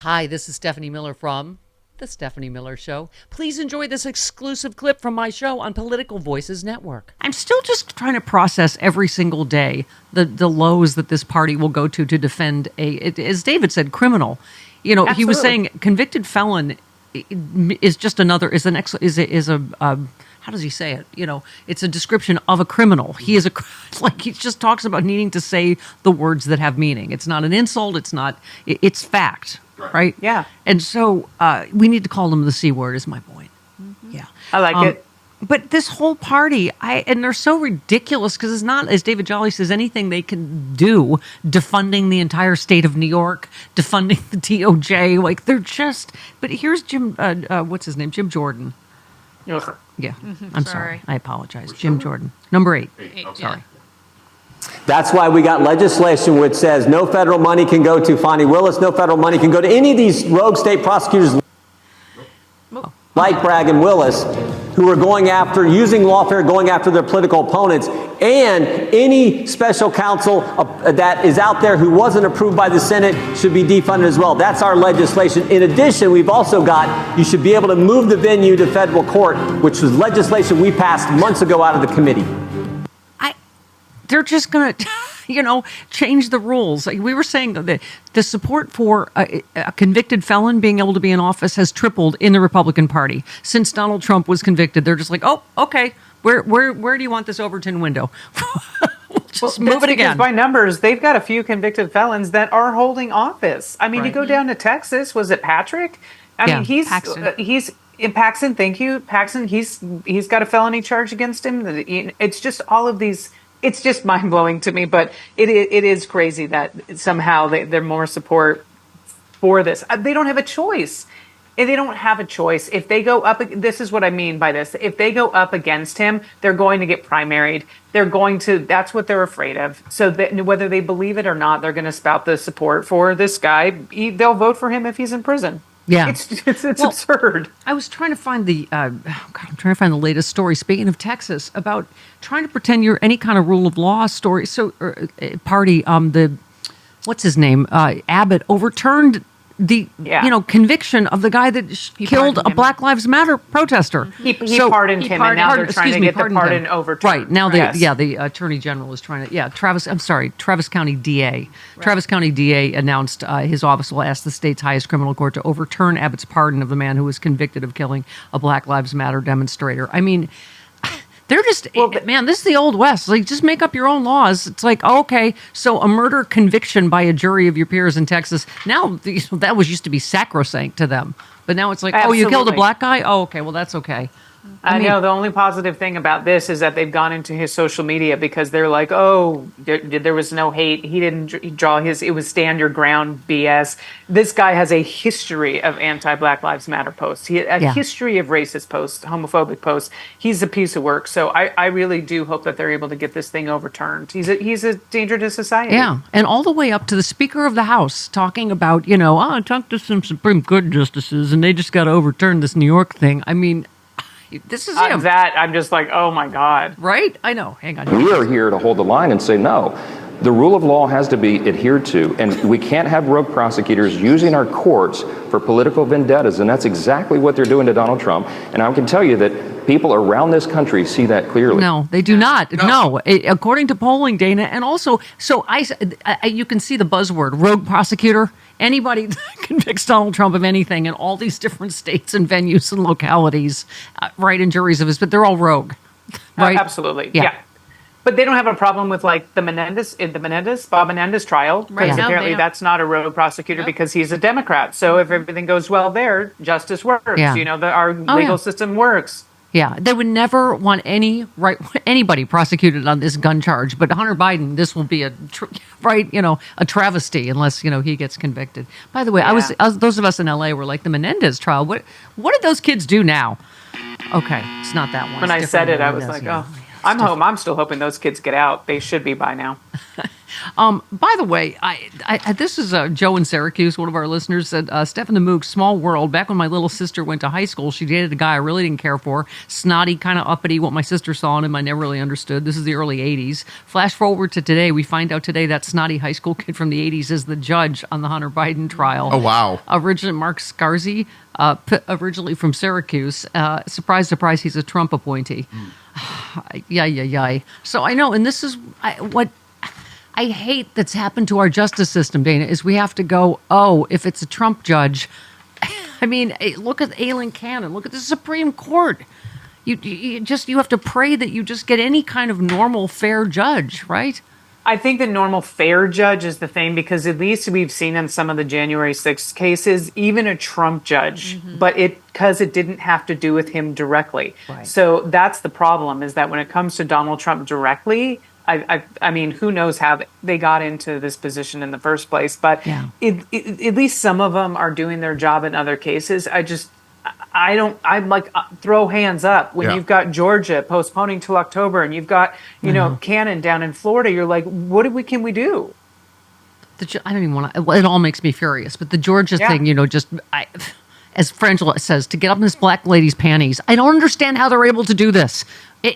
Hi, this is Stephanie Miller from The Stephanie Miller Show. Please enjoy this exclusive clip from my show on Political Voices Network. I'm still just trying to process every single day the lows that this party will go to defend as David said, criminal. You know, Absolutely. He was saying convicted felon is just another, how does he say it? You know, it's a description of a criminal. He is he just talks about needing to say the words that have meaning. It's not an insult. It's fact. Right? Yeah. And so we need to call them the C word is my point. Mm-hmm. Yeah. I like it. But this whole party, and they're so ridiculous because it's not, as David Jolly says, anything they can do, defunding the entire state of New York, defunding the DOJ. Like, they're just, but here's Jim, what's his name? Jim Jordan. Ugh. Yeah. I'm sorry. I apologize. Jim Jordan. Number 8. Sorry. That's why we got legislation which says no federal money can go to Fani Willis, no federal money can go to any of these rogue state prosecutors like Bragg and Willis who are using lawfare, going after their political opponents, and any special counsel that is out there who wasn't approved by the Senate should be defunded as well. That's our legislation. In addition, we've also got, you should be able to move the venue to federal court, which was legislation we passed months ago out of the committee. They're just going to, change the rules. Like we were saying, the support for a convicted felon being able to be in office has tripled in the Republican Party since Donald Trump was convicted. They're just like, oh, okay, where do you want this Overton window? Just move it again. By numbers, they've got a few convicted felons that are holding office. I mean, You go down to Texas. Was it Patrick? I mean, he's in Paxton. Thank you, Paxton. He's got a felony charge against him. It's just all of these. It's just mind blowing to me, but it is crazy that somehow they're more support for this. They don't have a choice. They don't have a choice. If they go up, this is what I mean by this. If they go up against him, they're going to get primaried. That's what they're afraid of. So whether they believe it or not, they're going to spout the support for this guy. They'll vote for him if he's in prison. Yeah, it's absurd. I was trying to find I'm trying to find the latest story. Speaking of Texas, about trying to pretend you're any kind of rule of law story. So, party, what's his name? Abbott overturned the conviction of the guy that killed a Black Lives Matter protester. He pardoned him, and now they're trying to get the pardon overturned. Right now, the Attorney General is trying to. Travis County DA. Right. Travis County DA announced his office will ask the state's highest criminal court to overturn Abbott's pardon of the man who was convicted of killing a Black Lives Matter demonstrator. I mean, they're just, man, this is the Old West. Like, just make up your own laws. It's like, okay, so a murder conviction by a jury of your peers in Texas, now that used to be sacrosanct to them. But now it's like, Absolutely. Oh, you killed a black guy? Oh, okay, well, that's okay. I know the only positive thing about this is that they've gone into his social media because they're like, oh, there was no hate. He didn't draw it was stand your ground BS. This guy has a history of anti-Black Lives Matter posts. History of racist posts, homophobic posts. He's a piece of work. So I really do hope that they're able to get this thing overturned. He's a danger to society. Yeah, and all the way up to the Speaker of the House talking about, I talked to some Supreme Court justices and they just got to overturn this New York thing. I mean, this is him. I'm just like, oh my God. Right? I know. Hang on. We are here to hold the line and say, no, the rule of law has to be adhered to, and we can't have rogue prosecutors using our courts for political vendettas, and that's exactly what they're doing to Donald Trump. And I can tell you that people around this country see that clearly. No, they do not. No. According to polling, Dana, and also, you can see the buzzword, rogue prosecutor. Anybody that convicts Donald Trump of anything in all these different states and venues and localities, right, and juries of his, but they're all rogue, right? Absolutely, yeah. But they don't have a problem with like Bob Menendez trial. Right. Because apparently that's not a rogue prosecutor because he's a Democrat. So if everything goes well there, justice works. Yeah. Our legal system works. Yeah, they would never want anybody prosecuted on this gun charge. But Hunter Biden, this will be a travesty unless he gets convicted. By the way, those of us in LA were like the Menendez trial. What did those kids do now? Okay, it's not that one. When I said it, I was like, oh. I'm still hoping those kids get out. They should be by now. By the way, this is Joe in Syracuse, one of our listeners, said, Steph and the Mook, small world. Back when my little sister went to high school, she dated a guy I really didn't care for. Snotty, kind of uppity, what my sister saw in him, I never really understood. This is the early 80s. Flash forward to today, we find out today that snotty high school kid from the 80s is the judge on the Hunter Biden trial. Oh, wow. Originally, Mark Scarzi, originally from Syracuse. Surprise, surprise, he's a Trump appointee. Yeah. So I know, and this is what I hate that's happened to our justice system, Dana, is we have to go, if it's a Trump judge. I mean, look at Aileen Cannon. Look at the Supreme Court. You have to pray that you just get any kind of normal, fair judge, right? I think the normal fair judge is the thing, because at least we've seen in some of the January 6th cases, even a Trump judge, but because it didn't have to do with him directly. Right. So that's the problem, is that when it comes to Donald Trump directly, I mean, who knows how they got into this position in the first place, but at least some of them are doing their job in other cases. I'm like, throw hands up when you've got Georgia postponing till October, and you've got, Cannon down in Florida. You're like, can we do? I don't even want to, it all makes me furious, but the Georgia thing, as Frangela says, to get up in this black lady's panties. I don't understand how they're able to do this.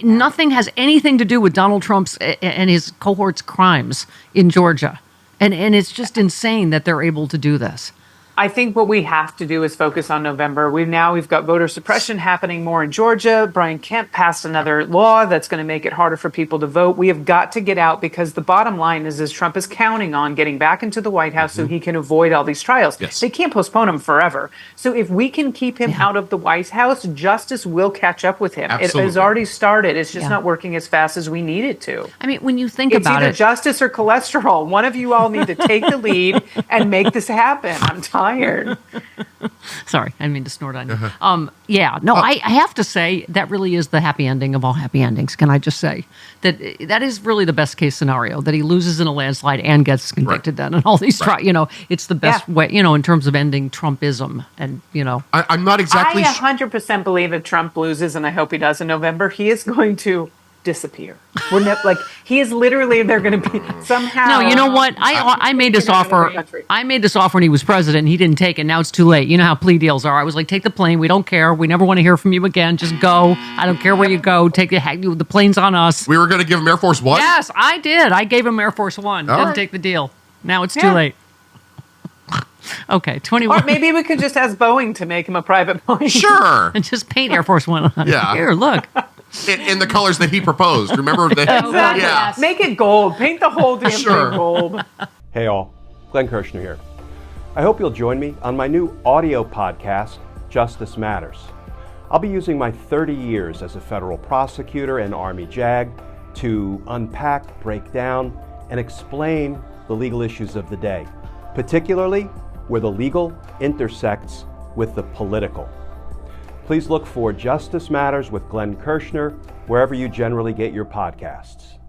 Nothing has anything to do with Donald Trump's and his cohort's crimes in Georgia. And it's just insane that they're able to do this. I think what we have to do is focus on November. We've got voter suppression happening more in Georgia. Brian Kemp passed another law that's going to make it harder for people to vote. We have got to get out, because the bottom line is Trump is counting on getting back into the White House so he can avoid all these trials. Yes. They can't postpone him forever. So if we can keep him out of the White House, justice will catch up with him. Absolutely. It has already started. It's just not working as fast as we need it to. I mean, when you think about it, it's either justice or cholesterol. One of you all need to take the lead and make this happen. I'm tired. Sorry, I didn't mean to snort on you. I have to say that really is the happy ending of all happy endings. Can I just say that is really the best case scenario, that he loses in a landslide and gets convicted then, and all these it's the best way, in terms of ending Trumpism. And I'm not exactly. I 100% believe if Trump loses, and I hope he does in November, he is going to disappear. He is literally, they're going to be somehow. No, you know what? I made this offer. I made this offer when he was president, and he didn't take it. Now it's too late. You know how plea deals are. I was like, take the plane. We don't care. We never want to hear from you again. Just go. I don't care where you go. Take the plane's on us. We were going to give him Air Force One? Yes, I did. I gave him Air Force One. Didn't take the deal. Now it's too late. Okay, 21. Or maybe we could just ask Boeing to make him a private plane. Sure. And just paint Air Force One on it. Yeah. Here, look. In the colors that he proposed. Remember? Exactly. Yeah. Make it gold. Paint the whole damn thing gold. Hey all, Glenn Kirshner here. I hope you'll join me on my new audio podcast, Justice Matters. I'll be using my 30 years as a federal prosecutor and Army JAG to unpack, break down, and explain the legal issues of the day, particularly where the legal intersects with the political. Please look for Justice Matters with Glenn Kirshner wherever you generally get your podcasts.